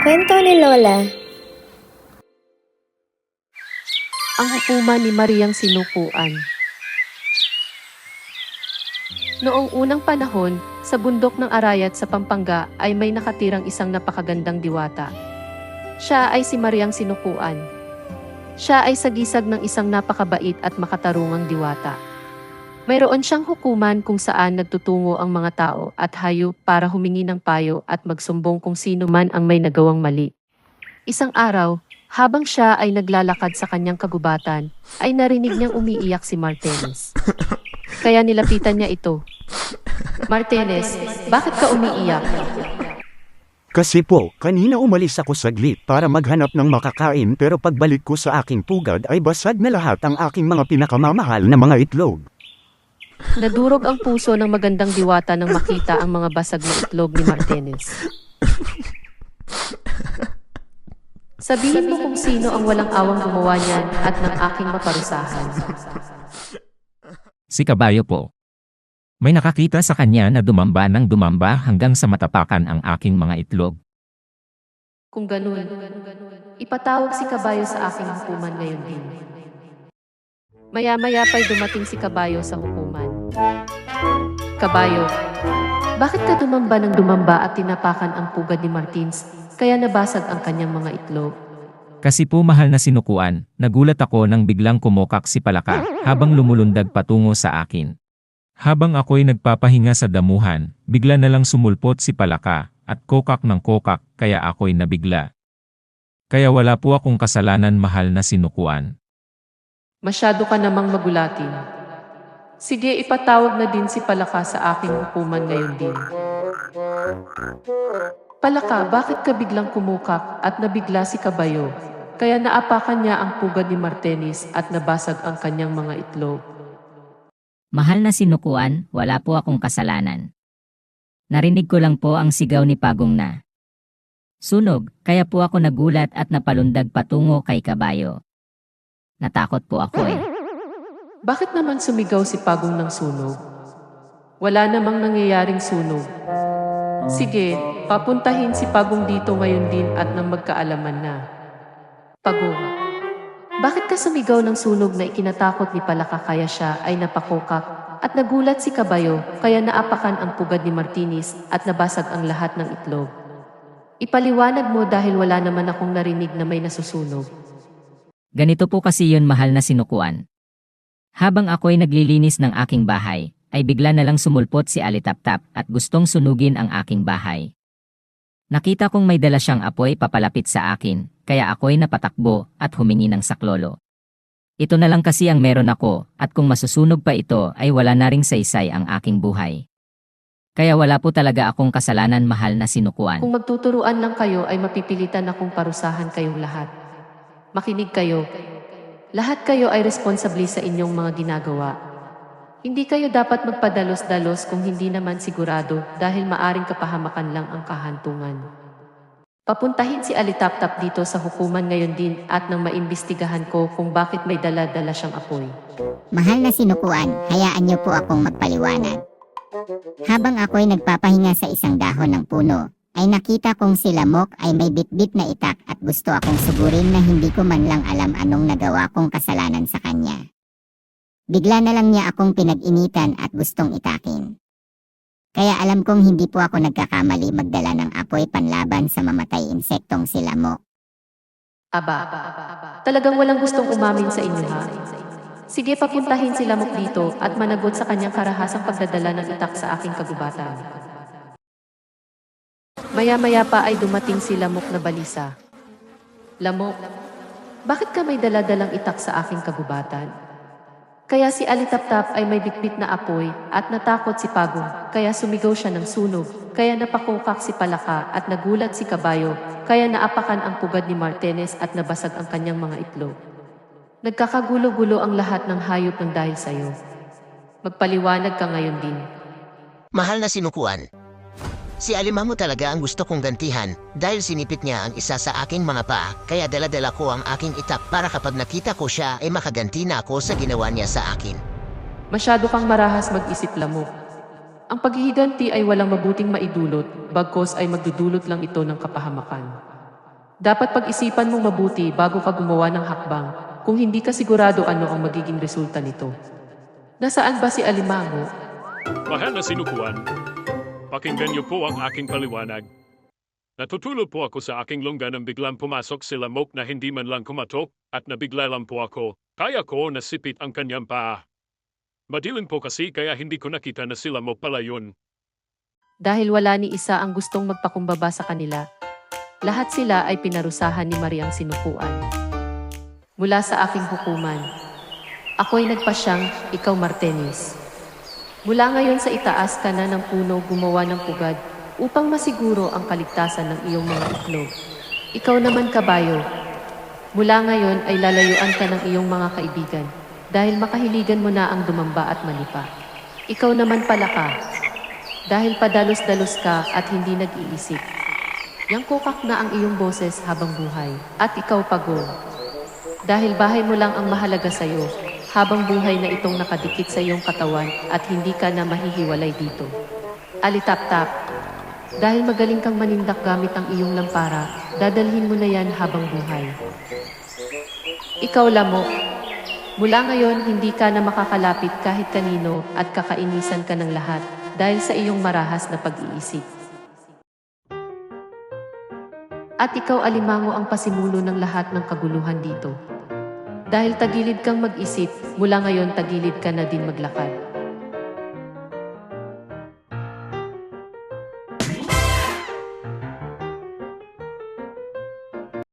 Kwento ni Lola. Ang hukuman ni Mariang Sinukuan. Noong unang panahon, sa bundok ng Arayat sa Pampanga ay may nakatirang isang napakagandang diwata. Siya ay si Mariang Sinukuan. Siya ay sagisag ng isang napakabait at makatarungang diwata. Mayroon siyang hukuman kung saan nagtutungo ang mga tao at hayop para humingi ng payo at magsumbong kung sino man ang may nagawang mali. Isang araw, habang siya ay naglalakad sa kanyang kagubatan, ay narinig niyang umiiyak si Martenes. Kaya nilapitan niya ito. Martenes, bakit ka umiiyak? Kasi po, kanina umalis ako saglit para maghanap ng makakain pero pagbalik ko sa aking pugad ay basag na lahat ang aking mga pinakamamahal na mga itlog. Nadurog ang puso ng magandang diwata nang makita ang mga basag na itlog ni Martenes. Sabihin mo kung sino ang walang awang gumawa niyan at ng aking maparusahan. Si Kabayo po. May nakakita sa kanya na dumamba ng dumamba hanggang sa matapakan ang aking mga itlog. Kung ganun, ipatawag si Kabayo sa aking hukuman ngayon din. Maya-maya pa'y dumating si Kabayo sa hukuman. Kabayo, bakit ka dumamba ng dumamba at tinapakan ang pugad ni Martins, kaya nabasag ang kanyang mga itlog? Kasi po mahal na Sinukuan, nagulat ako nang biglang kumokak si Palaka habang lumulundag patungo sa akin. Habang ako'y nagpapahinga sa damuhan, bigla na lang sumulpot si Palaka at kokak ng kokak kaya ako'y nabigla. Kaya wala po akong kasalanan mahal na Sinukuan. Masyado ka namang magulatin. Sige, ipatawag na din si Palaka sa aking hukuman ngayon din. Palaka, bakit ka biglang kumukak at nabigla si Kabayo? Kaya naapakan niya ang pugad ni Martenis at nabasag ang kanyang mga itlog. Mahal na Sinukuan, wala po akong kasalanan. Narinig ko lang po ang sigaw ni Pagong na sunog, kaya po ako nagulat at napalundag patungo kay Kabayo. Natakot po ako eh. Bakit naman sumigaw si Pagong ng sunog? Wala namang nangyayaring sunog. Sige, papuntahin si Pagong dito ngayon din at nang magkaalaman na. Pagong, bakit ka sumigaw ng sunog na ikinatakot ni Palaka kaya siya ay napakokak at nagulat si Kabayo kaya naapakan ang pugad ni Martinis at nabasag ang lahat ng itlog? Ipaliwanag mo dahil wala naman akong narinig na may nasusunog. Ganito po kasi yun mahal na Sinukuan. Habang ako'y naglilinis ng aking bahay, ay bigla na lang sumulpot si Alitaptap at gustong sunugin ang aking bahay. Nakita kong may dala siyang apoy papalapit sa akin, kaya ako'y napatakbo at humingi ng saklolo. Ito na lang kasi ang meron ako, at kung masusunog pa ito ay wala na ring saysay ang aking buhay. Kaya wala po talaga akong kasalanan mahal na Sinukuan. Kung magtuturuan lang kayo ay mapipilitan akong parusahan kayong lahat. Makinig kayo. Lahat kayo ay responsable sa inyong mga ginagawa. Hindi kayo dapat magpadalos-dalos kung hindi naman sigurado dahil maaring kapahamakan lang ang kahantungan. Papuntahin si Alitaptap dito sa hukuman ngayon din at nang maimbestigahan ko kung bakit may dala-dala siyang apoy. Mahal na Sinukuan, hayaan niyo po akong magpaliwanag. Habang ako'y nagpapahinga sa isang dahon ng puno, ay nakita kong si Lamok ay may bitbit na itak at gusto akong sugurin na hindi ko man lang alam anong nagawa kong kasalanan sa kanya. Bigla na lang niya akong pinag-initan at gustong itakin. Kaya alam kong hindi po ako nagkakamali magdala ng apoy panlaban sa mamatay insektong si Lamok. Aba, talagang walang gustong umamin sa inyo ha? Sige, papuntahin si Lamok dito at managot sa kanyang karahasang pagdadala ng itak sa aking kagubatan. Maya-maya pa ay dumating si Lamok na balisa. Lamok, bakit ka may dala-dalang itak sa aking kagubatan? Kaya si Alitaptap ay may bitbit na apoy at natakot si Pagong, kaya sumigaw siya ng sunog, kaya napakokak si Palaka at nagulat si Kabayo, kaya naapakan ang pugad ni Martenes at nabasag ang kanyang mga itlog. Nagkakagulo-gulo ang lahat ng hayop ng dahil sa'yo. Magpaliwanag ka ngayon din. Mahal na Sinukuan. Si Alimango talaga ang gusto kong gantihan dahil sinipit niya ang isa sa aking mga paa kaya dala-dala ko ang aking itak para kapag nakita ko siya ay makaganti na ako sa ginawa niya sa akin. Masyado kang marahas mag-isip, Lamok. Ang paghihiganti ay walang mabuting maidulot, bagkos ay magdudulot lang ito ng kapahamakan. Dapat pag-isipan mong mabuti bago ka gumawa ng hakbang kung hindi ka sigurado ano ang magiging resulta nito. Nasaan ba si Alimango? Mahal na sinukuan, pakinggan niyo po ang aking paliwanag. Natutulog po ako sa aking lungga nang biglang pumasok si Lamok na hindi man lang kumatok at nabigla lang po ako. Kaya ko nasipit ang kanyang paa. Madilim po kasi kaya hindi ko nakita na si Lamok pala yun. Dahil wala ni isa ang gustong magpakumbaba sa kanila, lahat sila ay pinarusahan ni Mariang sinukuan. Mula sa aking hukuman, ako'y nagpasyang ikaw Martenis. Mula ngayon sa itaas ka na ng puno gumawa ng pugad upang masiguro ang kaligtasan ng iyong mga itlog. Ikaw naman kabayo, mula ngayon ay lalayuan ka ng iyong mga kaibigan dahil makahiligan mo na ang dumamba at manipa. Ikaw naman palaka, dahil padalos-dalos ka at hindi nag-iisip. Yang kukak na ang iyong boses habang buhay. At ikaw pagong, dahil bahay mo lang ang mahalaga sa'yo, habang buhay na itong nakadikit sa iyong katawan at hindi ka na mahihiwalay dito. Alitap-tap, dahil magaling kang manindak gamit ang iyong lampara, dadalhin mo na yan habang buhay. Ikaw Lamok, mula ngayon hindi ka na makakalapit kahit kanino at kakainisan ka ng lahat dahil sa iyong marahas na pag-iisip. At ikaw Alimango ang pasimulo ng lahat ng kaguluhan dito. Dahil tagilid kang mag-isip, mula ngayon tagilid ka na din maglakad.